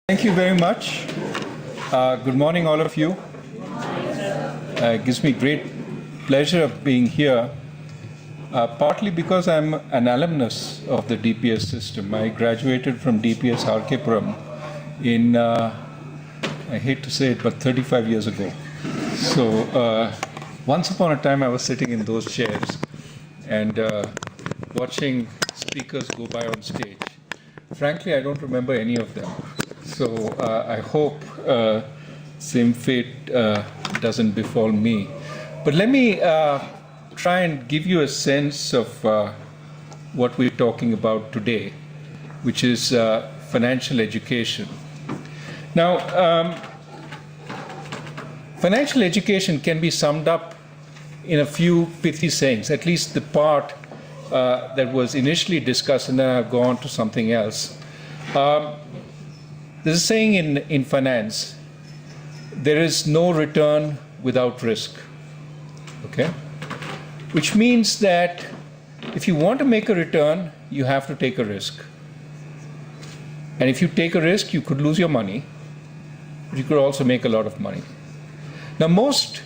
Thank you very much. Good morning, all of you. It gives me great pleasure of being here, partly because I'm an alumnus of the DPS system. I graduated from DPS Harkepuram in, I hate to say it, but 35 years ago. So once upon a time, I was sitting in those chairs and watching speakers go by on stage. Frankly, I don't remember any of them. So I hope same fate doesn't befall me. But let me try and give you a sense of what we're talking about today, which is financial education. Now, financial education can be summed up in a few pithy sayings, at least the part that was initially discussed, and then I'll go on to something else. There's a saying in finance, there is no return without risk, okay? Which means that if you want to make a return, you have to take a risk. And if you take a risk, you could lose your money, but you could also make a lot of money. Now, most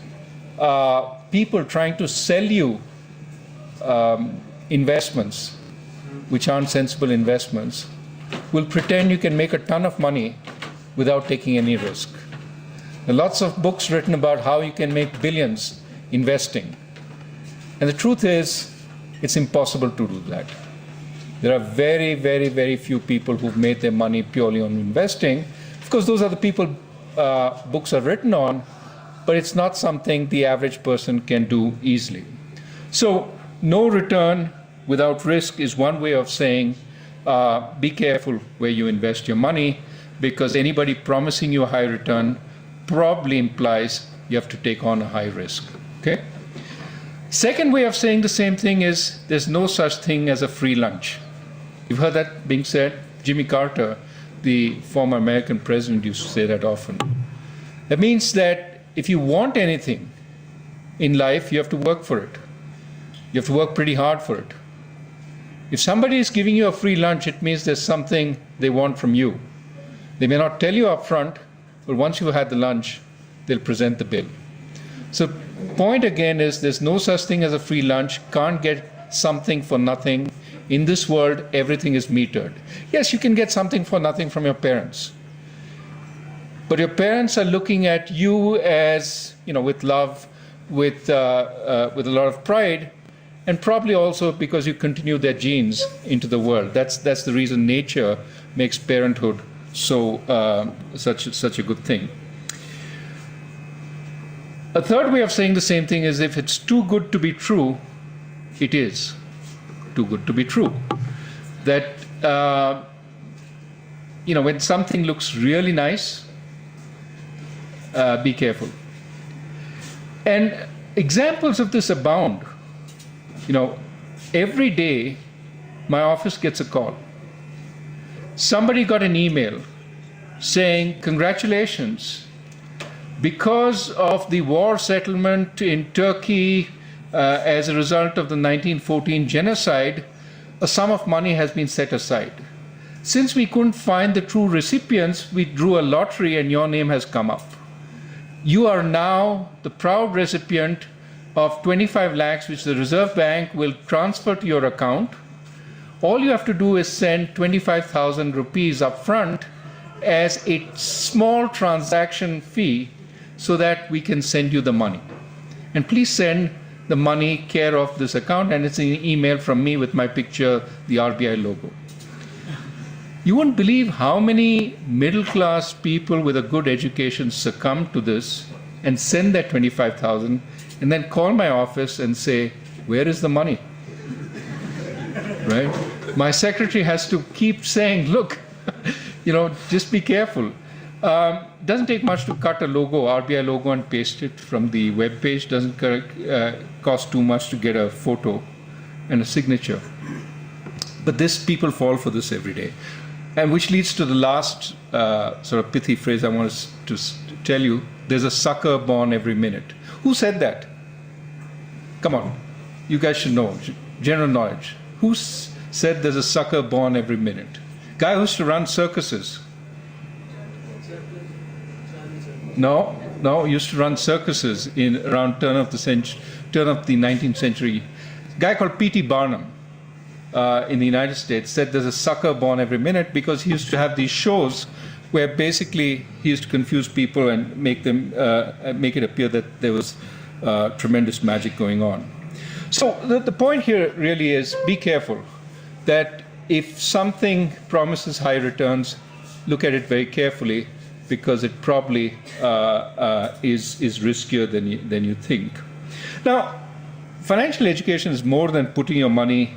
people trying to sell you investments, which aren't sensible investments, will pretend you can make a ton of money without taking any risk. There are lots of books written about how you can make billions investing. And the truth is, it's impossible to do that. There are very, very, very few people who've made their money purely on investing. Of course, those are the people books are written on, but it's not something the average person can do easily. So, no return without risk is one way of saying, be careful where you invest your money, because anybody promising you a high return probably implies you have to take on a high risk, okay? Second way of saying the same thing is there's no such thing as a free lunch. You've heard that being said. Jimmy Carter, the former American president, used to say that often. That means that if you want anything in life, you have to work for it. You have to work pretty hard for it. If somebody is giving you a free lunch, it means there's something they want from you. They may not tell you up front, but once you've had the lunch, they'll present the bill. So point again is there's no such thing as a free lunch. Can't get something for nothing. In this world, everything is metered. Yes, you can get something for nothing from your parents. But your parents are looking at you as, with love, with a lot of pride, and probably also because you continue their genes into the world. That's the reason nature makes parenthood such a good thing. A third way of saying the same thing is if it's too good to be true, it is too good to be true. That when something looks really nice, be careful. And examples of this abound. Every day my office gets a call. Somebody got an email saying, congratulations, because of the war settlement in Turkey as a result of the 1914 genocide, a sum of money has been set aside. Since we couldn't find the true recipients, we drew a lottery and your name has come up. You are now the proud recipient of 25 lakhs, which the Reserve Bank will transfer to your account. All you have to do is send 25,000 rupees up front as a small transaction fee so that we can send you the money. And please send the money care of this account, and it's an email from me with my picture, the RBI logo. You won't believe how many middle-class people with a good education succumb to this and send that 25,000 and then call my office and say, where is the money? Right? My secretary has to keep saying, look, just be careful. Doesn't take much to cut a logo, RBI logo, and paste it from the web page. Doesn't cost too much to get a photo and a signature. But people fall for this every day. And which leads to the last sort of pithy phrase I want to tell you. There's a sucker born every minute. Who said that? Come on, you guys should know, general knowledge. Who said there's a sucker born every minute? Guy who used to run circuses. No, no, used to run circuses in around turn of the 19th century. A guy called P.T. Barnum in the United States said there's a sucker born every minute, because he used to have these shows where basically he used to confuse people and make it appear that there was tremendous magic going on. So the point here really is, be careful that if something promises high returns, look at it very carefully, because it probably is riskier than you think. Now, financial education is more than putting your money,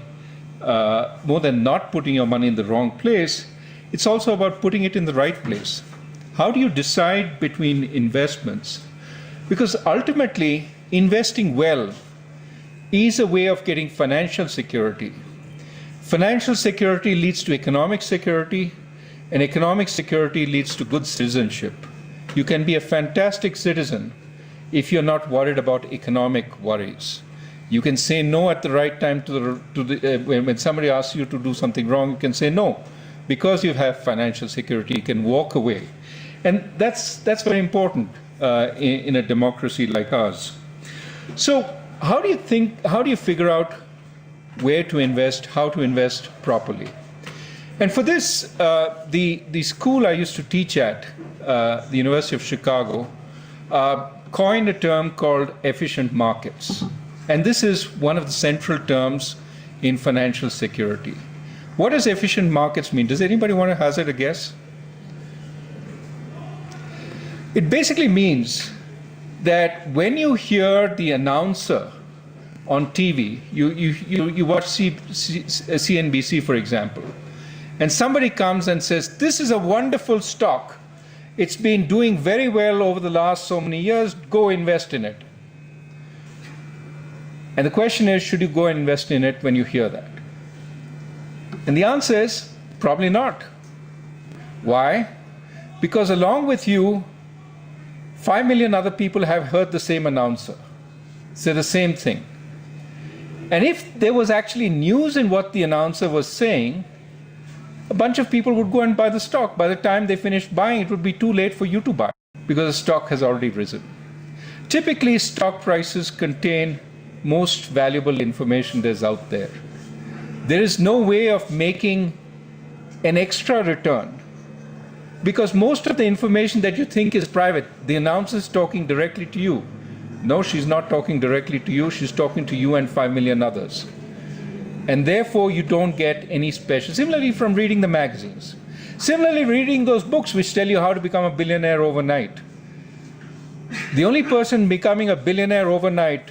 more than not putting your money in the wrong place. It's also about putting it in the right place. How do you decide between investments? Because ultimately, investing well is a way of getting financial security. Financial security leads to economic security, and economic security leads to good citizenship. You can be a fantastic citizen if you're not worried about economic worries. You can say no at the right time when somebody asks you to do something wrong, you can say no. Because you have financial security, you can walk away. And that's very important in a democracy like ours. So how do you figure out where to invest, how to invest properly? And for this, the school I used to teach at, the University of Chicago, coined a term called efficient markets. And this is one of the central terms in financial security. What does efficient markets mean? Does anybody want to hazard a guess? It basically means that when you hear the announcer on TV, you watch CNBC, for example, and somebody comes and says, this is a wonderful stock. It's been doing very well over the last so many years. Go invest in it. And the question is, should you go and invest in it when you hear that? And the answer is, probably not. Why? Because along with you, 5 million other people have heard the same announcer say the same thing. And if there was actually news in what the announcer was saying, a bunch of people would go and buy the stock. By the time they finished buying, it would be too late for you to buy, because the stock has already risen. Typically, stock prices contain most valuable information there's out there. There is no way of making an extra return, because most of the information that you think is private, the announcer is talking directly to you. No, she's not talking directly to you. She's talking to you and 5 million others. And therefore, you don't get any special. Similarly, from reading the magazines. Similarly, reading those books which tell you how to become a billionaire overnight. The only person becoming a billionaire overnight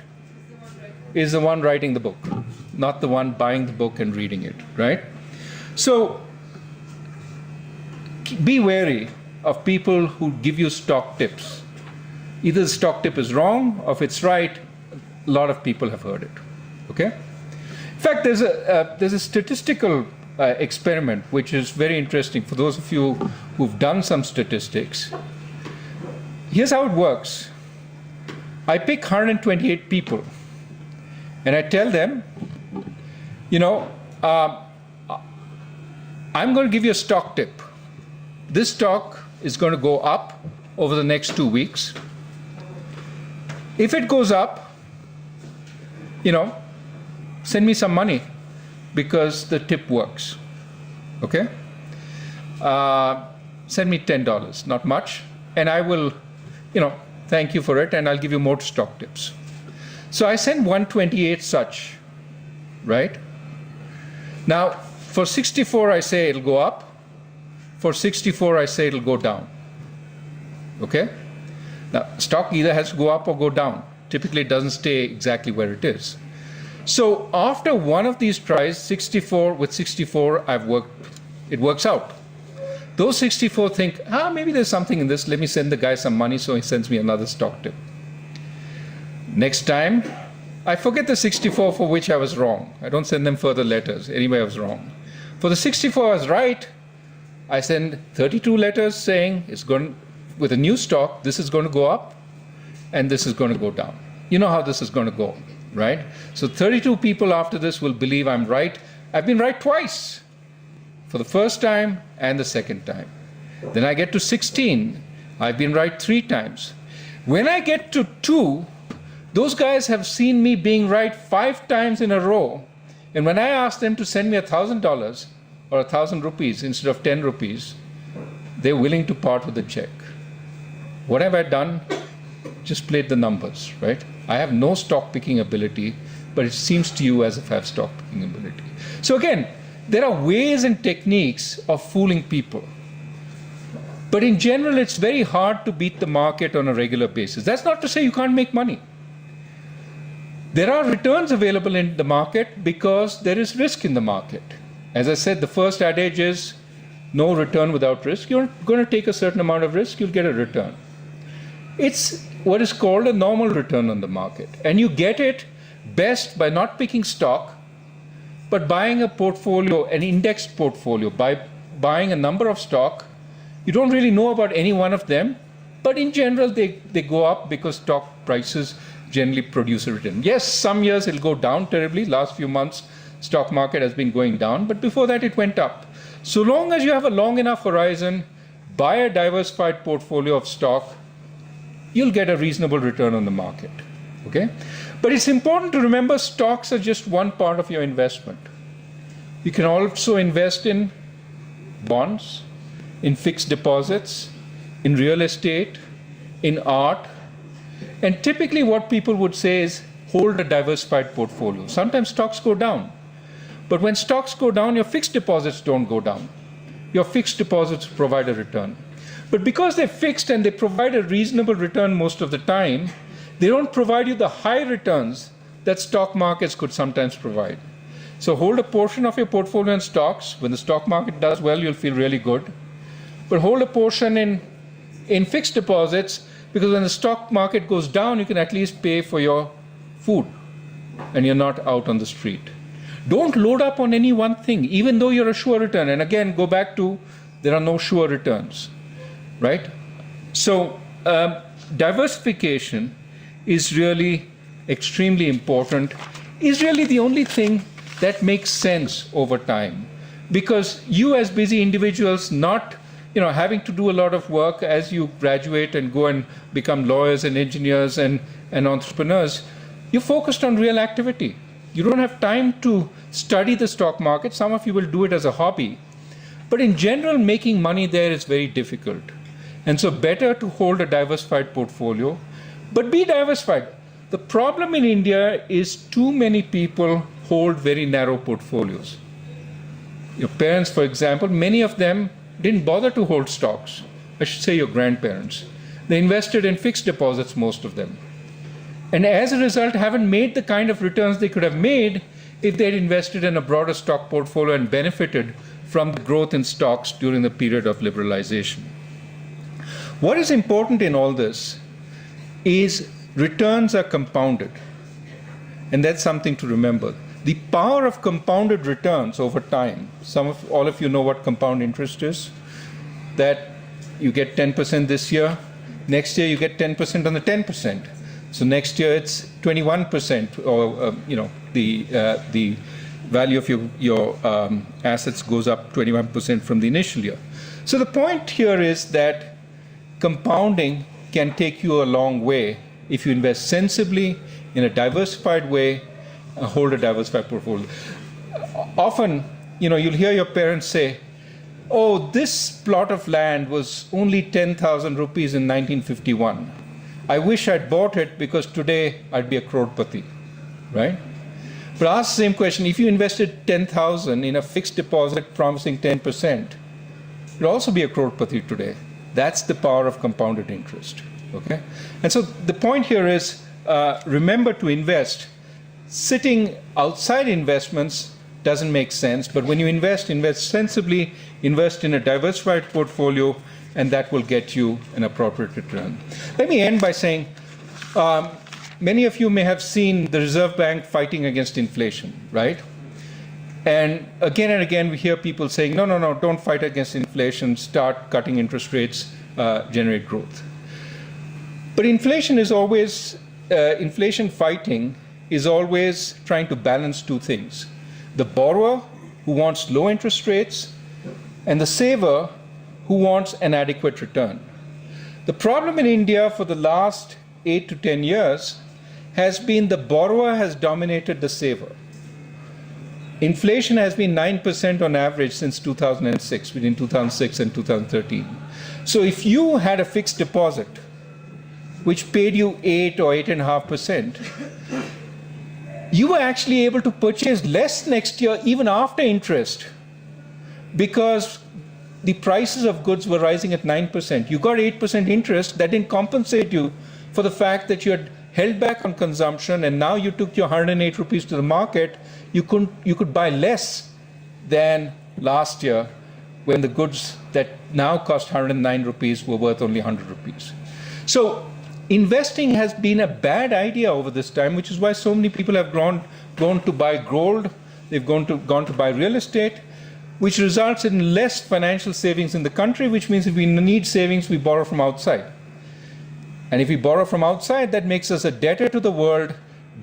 is the one writing the book, not the one buying the book and reading it, right? So, be wary of people who give you stock tips. Either the stock tip is wrong, or if it's right, a lot of people have heard it, okay? In fact, there's a statistical experiment which is very interesting for those of you who've done some statistics. Here's how it works. I pick 128 people, and I tell them, you know, I'm going to give you a stock tip. This stock is going to go up over the next 2 weeks. If it goes up, you know, send me some money, because the tip works, okay? Send me $10, not much, and I will, you know, thank you for it, and I'll give you more stock tips. So I send 128 such, right? Now, for 64, I say it'll go up. For 64, I say it'll go down, okay? Now, stock either has to go up or go down. Typically, it doesn't stay exactly where it is. So after one of these tries, 64 with 64, it works out. Those 64 think, maybe there's something in this. Let me send the guy some money, so he sends me another stock tip. Next time, I forget the 64 for which I was wrong. I don't send them further letters. Anyway, I was wrong. For the 64 I was right, I send 32 letters saying with a new stock, this is going to go up and this is going to go down. You know how this is going to go, right? So 32 people after this will believe I'm right. I've been right twice, for the first time and the second time. Then I get to 16. I've been right 3 times. When I get to 2, those guys have seen me being right 5 times in a row. And when I ask them to send me $1,000 or 1,000 rupees instead of 10 rupees, they're willing to part with the check. What have I done? Just played the numbers, right? I have no stock picking ability, but it seems to you as if I have stock picking ability. So again, there are ways and techniques of fooling people. But in general, it's very hard to beat the market on a regular basis. That's not to say you can't make money. There are returns available in the market because there is risk in the market. As I said, the first adage is no return without risk. You're going to take a certain amount of risk, you'll get a return. It's what is called a normal return on the market. And you get it best by not picking stock, but buying a portfolio, an indexed portfolio, by buying a number of stock. You don't really know about any one of them, but in general, they go up because stock prices generally produce a return. Yes, some years it'll go down terribly. Last few months, stock market has been going down, but before that it went up. So long as you have a long enough horizon, buy a diversified portfolio of stock, you'll get a reasonable return on the market, okay? But it's important to remember stocks are just one part of your investment. You can also invest in bonds, in fixed deposits, in real estate, in art. And typically what people would say is hold a diversified portfolio. Sometimes stocks go down. But when stocks go down, your fixed deposits don't go down. Your fixed deposits provide a return. But because they're fixed and they provide a reasonable return most of the time, they don't provide you the high returns that stock markets could sometimes provide. So hold a portion of your portfolio in stocks. When the stock market does well, you'll feel really good. But hold a portion in fixed deposits, because when the stock market goes down, you can at least pay for your food and you're not out on the street. Don't load up on any one thing, even though you're a sure return. And again, go back to there are no sure returns, right? So diversification is really extremely important, is really the only thing that makes sense over time. Because you as busy individuals, not having to do a lot of work as you graduate and go and become lawyers and engineers and entrepreneurs, you're focused on real activity. You don't have time to study the stock market. Some of you will do it as a hobby. But in general, making money there is very difficult. And so better to hold a diversified portfolio, but be diversified. The problem in India is too many people hold very narrow portfolios. Your parents, for example, many of them didn't bother to hold stocks. I should say your grandparents. They invested in fixed deposits, most of them. And as a result, haven't made the kind of returns they could have made if they'd invested in a broader stock portfolio and benefited from the growth in stocks during the period of liberalization. What is important in all this is returns are compounded. And that's something to remember. The power of compounded returns over time, all of you know what compound interest is, that you get 10% this year, next year you get 10% on the 10%. So next year it's 21%, or the value of your assets goes up 21% from the initial year. So the point here is that compounding can take you a long way if you invest sensibly in a diversified way. Hold a diversified portfolio. Often, you'll hear your parents say, oh, this plot of land was only 10,000 rupees in 1951. I wish I'd bought it because today I'd be a crorepati, right? But ask the same question, if you invested 10,000 in a fixed deposit promising 10%, you'd also be a crorepati today. That's the power of compounded interest, okay? And so the point here is, remember to invest. Sitting outside investments doesn't make sense, but when you invest sensibly, invest in a diversified portfolio, and that will get you an appropriate return. Let me end by saying, many of you may have seen the Reserve Bank fighting against inflation, right? And again, we hear people saying, no, don't fight against inflation, start cutting interest rates, generate growth. But inflation fighting is always trying to balance two things. The borrower, who wants low interest rates, and the saver, who wants an adequate return. The problem in India for the last 8 to 10 years has been the borrower has dominated the saver. Inflation has been 9% on average since 2006, between 2006 and 2013. So if you had a fixed deposit, which paid you 8 or 8.5%, you were actually able to purchase less next year, even after interest, because the prices of goods were rising at 9%. You got 8% interest. That didn't compensate you for the fact that you had held back on consumption, and now you took your 108 rupees to the market. You could buy less than last year when the goods that now cost 109 rupees were worth only 100 rupees. So investing has been a bad idea over this time, which is why so many people have gone to buy gold, they've gone to buy real estate, which results in less financial savings in the country, which means if we need savings, we borrow from outside. And if we borrow from outside, that makes us a debtor to the world,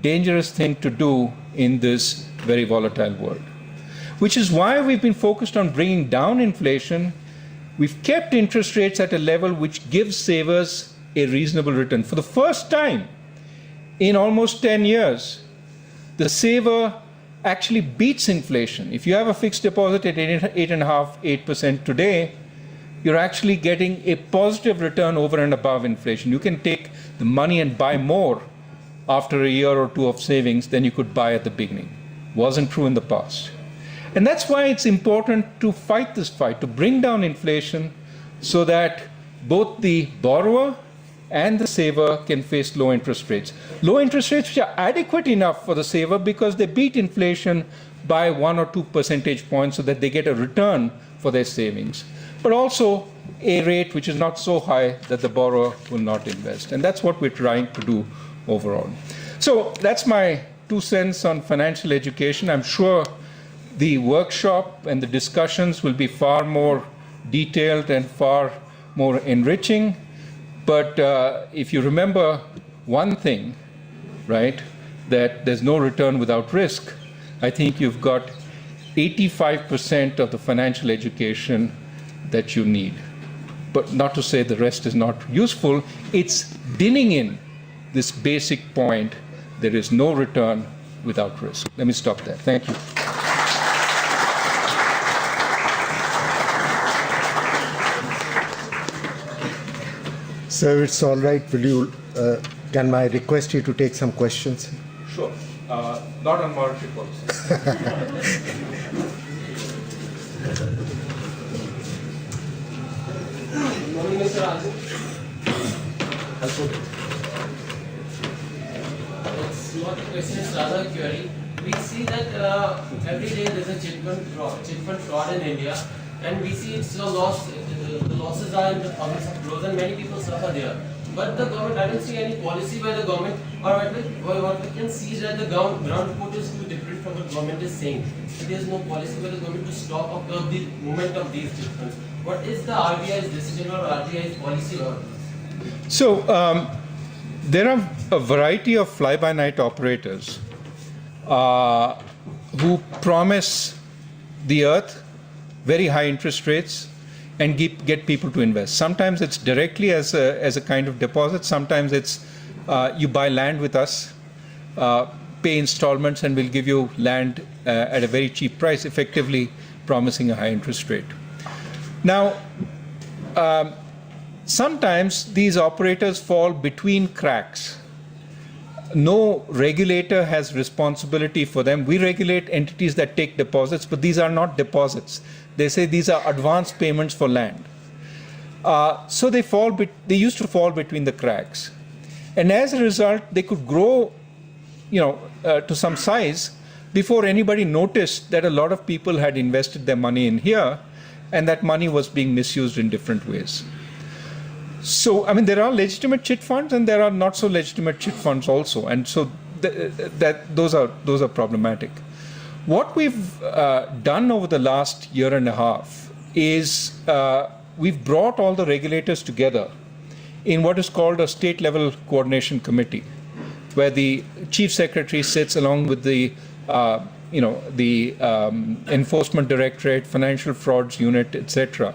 dangerous thing to do in this very volatile world. Which is why we've been focused on bringing down inflation. We've kept interest rates at a level which gives savers a reasonable return. For the first time in almost 10 years, the saver actually beats inflation. If you have a fixed deposit at 8.5%, 8% today, you're actually getting a positive return over and above inflation. You can take the money and buy more after a year or two of savings than you could buy at the beginning. Wasn't true in the past. And that's why it's important to fight this fight, to bring down inflation so that both the borrower and the saver can face low interest rates. Low interest rates which are adequate enough for the saver because they beat inflation by 1 or 2 percentage points so that they get a return for their savings. But also a rate which is not so high that the borrower will not invest. And that's what we're trying to do overall. So that's my 2 cents on financial education. I'm sure the workshop and the discussions will be far more detailed and far more enriching. But if you remember one thing, right, that there's no return without risk, I think you've got 85% of the financial education that you need. But not to say the rest is not useful, it's dinning in this basic point: there is no return without risk. Let me stop there. Thank you. Sir, it's all right. Can I request you to take some questions? Sure. Not on monetary policy. Morning, Mr. Rajan. It's not a question, it's rather a query. We see that every day there's a chit fund fraud in India, and we see it's a loss. The losses are in the thousands of crores, and many people suffer there. But the government, I don't see any policy by the government, or what we can see is that the ground report is too different from what the government is saying. There is no policy by the government to stop or curb the movement of these chit funds. What is the RBI's decision or RBI's policy on this? So there are a variety of fly-by-night operators who promise the earth very high interest rates and get people to invest. Sometimes it's directly as a kind of deposit. Sometimes it's you buy land with us, pay installments, and we'll give you land at a very cheap price, effectively promising a high interest rate. Now, sometimes these operators fall between cracks. No regulator has responsibility for them. We regulate entities that take deposits, but these are not deposits. They say these are advance payments for land. So they used to fall between the cracks. And as a result, they could grow, to some size before anybody noticed that a lot of people had invested their money in here, and that money was being misused in different ways. So, I mean, there are legitimate chit funds and there are not so legitimate chit funds also, and so those are problematic. What we've done over the last year and a half is we've brought all the regulators together in what is called a state-level coordination committee, where the chief secretary sits along with the Enforcement Directorate, Financial Frauds Unit, etc.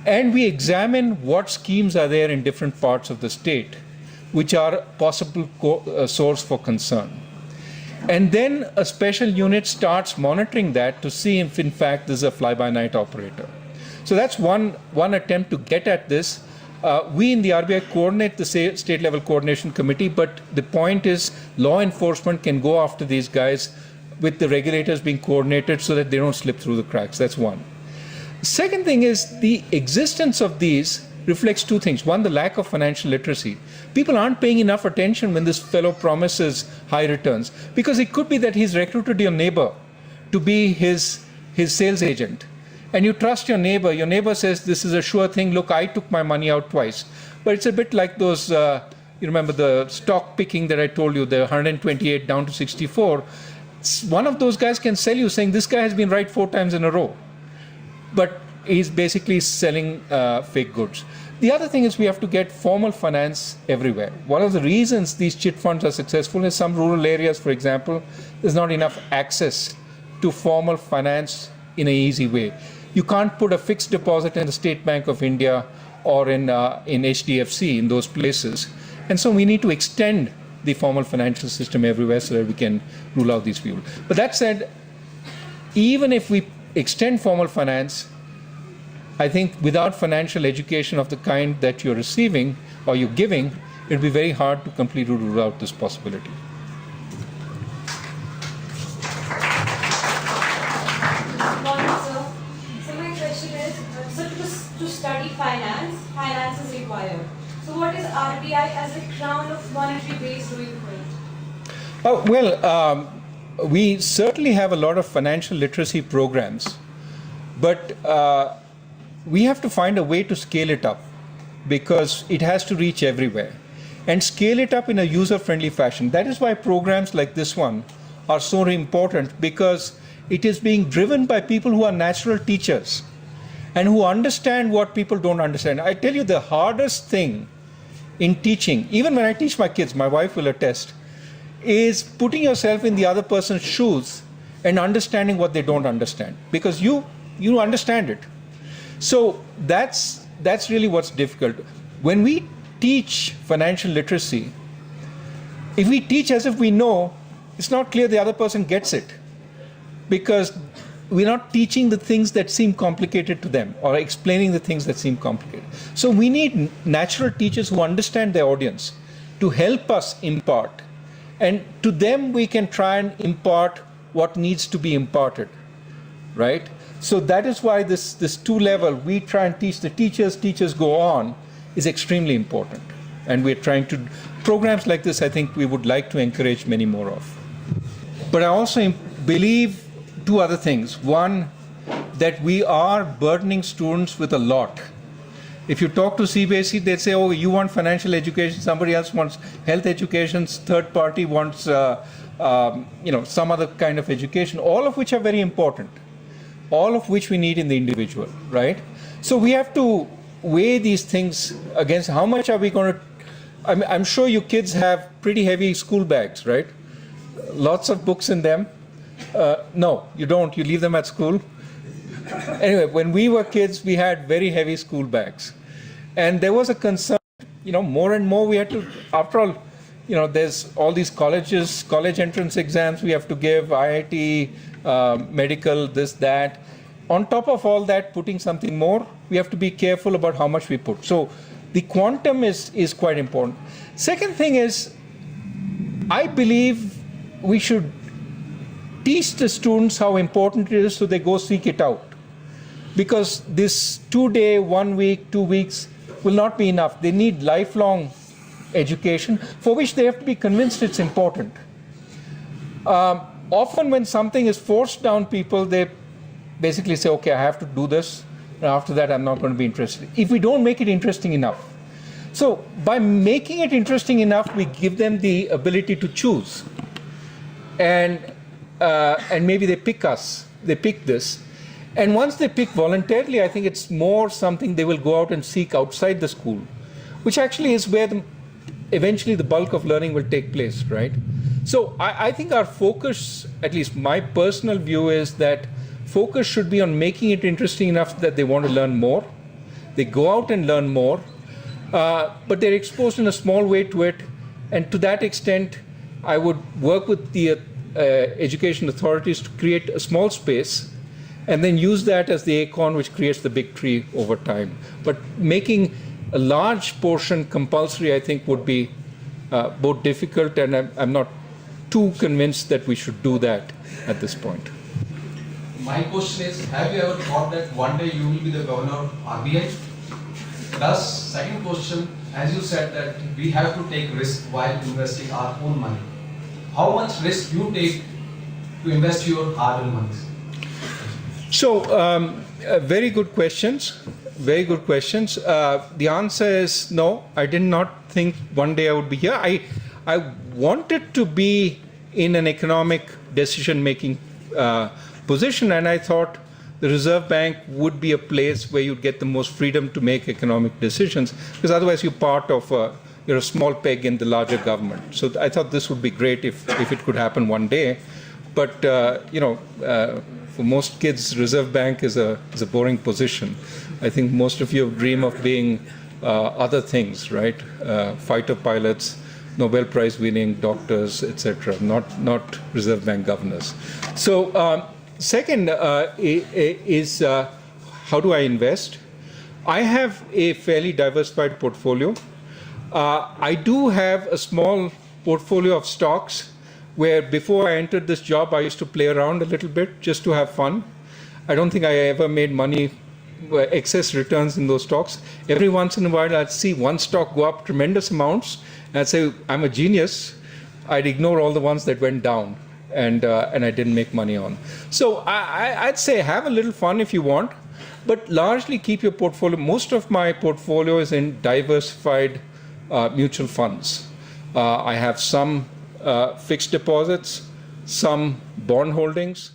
And we examine what schemes are there in different parts of the state which are a possible source for concern. And then a special unit starts monitoring that to see if in fact this is a fly-by-night operator. So that's one attempt to get at this. We in the RBI coordinate the state level coordination committee, but the point is law enforcement can go after these guys with the regulators being coordinated so that they don't slip through the cracks. That's one. Second thing is the existence of these reflects two things. One, the lack of financial literacy. People aren't paying enough attention when this fellow promises high returns, because it could be that he's recruited your neighbor to be his sales agent. And you trust your neighbor says, this is a sure thing, look, I took my money out twice. But it's a bit like those, you remember the stock picking that I told you, the 128 down to 64. One of those guys can sell you saying, this guy has been right 4 times in a row. But he's basically selling fake goods. The other thing is we have to get formal finance everywhere. One of the reasons these chit funds are successful is some rural areas, for example, there's not enough access to formal finance in an easy way. You can't put a fixed deposit in the State Bank of India or in HDFC in those places. And so we need to extend the formal financial system everywhere so that we can rule out these people. But that said, even if we extend formal finance, I think without financial education of the kind that you're receiving or you're giving, it'll be very hard to completely rule out this possibility. So my question is, to study finance, finance is required. So what is RBI as a crown of monetary base doing for it? We certainly have a lot of financial literacy programs, but we have to find a way to scale it up because it has to reach everywhere and scale it up in a user-friendly fashion. That is why programs like this one are so important, because it is being driven by people who are natural teachers and who understand what people don't understand. I tell you, the hardest thing in teaching, even when I teach my kids, my wife will attest, is putting yourself in the other person's shoes and understanding what they don't understand, because you understand it. So that's really what's difficult. When we teach financial literacy, if we teach as if we know, it's not clear the other person gets it, because we're not teaching the things that seem complicated to them or explaining the things that seem complicated. So we need natural teachers who understand their audience to help us impart. And to them, we can try and impart what needs to be imparted, right? So that is why this two-level, we try and teach the teachers go on, is extremely important. And we're trying to, programs like this, I think we would like to encourage many more of. But I also believe two other things. One, that we are burdening students with a lot. If you talk to CBSE, they say, oh, you want financial education, somebody else wants health education, third party wants some other kind of education, all of which are very important, all of which we need in the individual, right? So we have to weigh these things against how much are we going to, I'm sure you kids have pretty heavy school bags, right? Lots of books in them. No, you don't, you leave them at school. Anyway, when we were kids, we had very heavy school bags. And there was a concern, more and more we had to, after all, there's all these colleges, college entrance exams we have to give, IIT, medical, this, that. On top of all that, putting something more, we have to be careful about how much we put. So the quantum is quite important. Second thing is, I believe we should teach the students how important it is so they go seek it out. Because this 2-day, 1 week, 2 weeks will not be enough. They need lifelong education for which they have to be convinced it's important. Often when something is forced down people, they basically say, okay, I have to do this, and after that I'm not going to be interested. If we don't make it interesting enough. So by making it interesting enough, we give them the ability to choose. And maybe they pick this. And once they pick voluntarily, I think it's more something they will go out and seek outside the school, which actually is where eventually the bulk of learning will take place, right? So I think our focus, at least my personal view, is that focus should be on making it interesting enough that they want to learn more. They go out and learn more, but they're exposed in a small way to it. And to that extent, I would work with the education authorities to create a small space and then use that as the acorn which creates the big tree over time. But making a large portion compulsory, I think, would be both difficult, and I'm not too convinced that we should do that at this point. My question is, have you ever thought that one day you will be the governor of RBI? Thus, second question, as you said that we have to take risk while investing our own money. How much risk you take to invest your hard-earned money? So, very good questions. Very good questions. The answer is no. I did not think one day I would be here. I wanted to be in an economic decision-making position, and I thought the Reserve Bank would be a place where you'd get the most freedom to make economic decisions, because otherwise you're a small peg in the larger government. So I thought this would be great if it could happen one day. But for most kids, Reserve Bank is a boring position. I think most of you dream of being other things, right? Fighter pilots, Nobel Prize winning doctors, etc. Not Reserve Bank governors. So second is how do I invest? I have a fairly diversified portfolio. I do have a small portfolio of stocks where before I entered this job, I used to play around a little bit just to have fun. I don't think I ever made money, excess returns in those stocks. Every once in a while, I'd see one stock go up tremendous amounts, and I'd say, I'm a genius. I'd ignore all the ones that went down, and I didn't make money on. So I'd say have a little fun if you want, but largely keep your portfolio. Most of my portfolio is in diversified mutual funds. I have some fixed deposits, some bond holdings,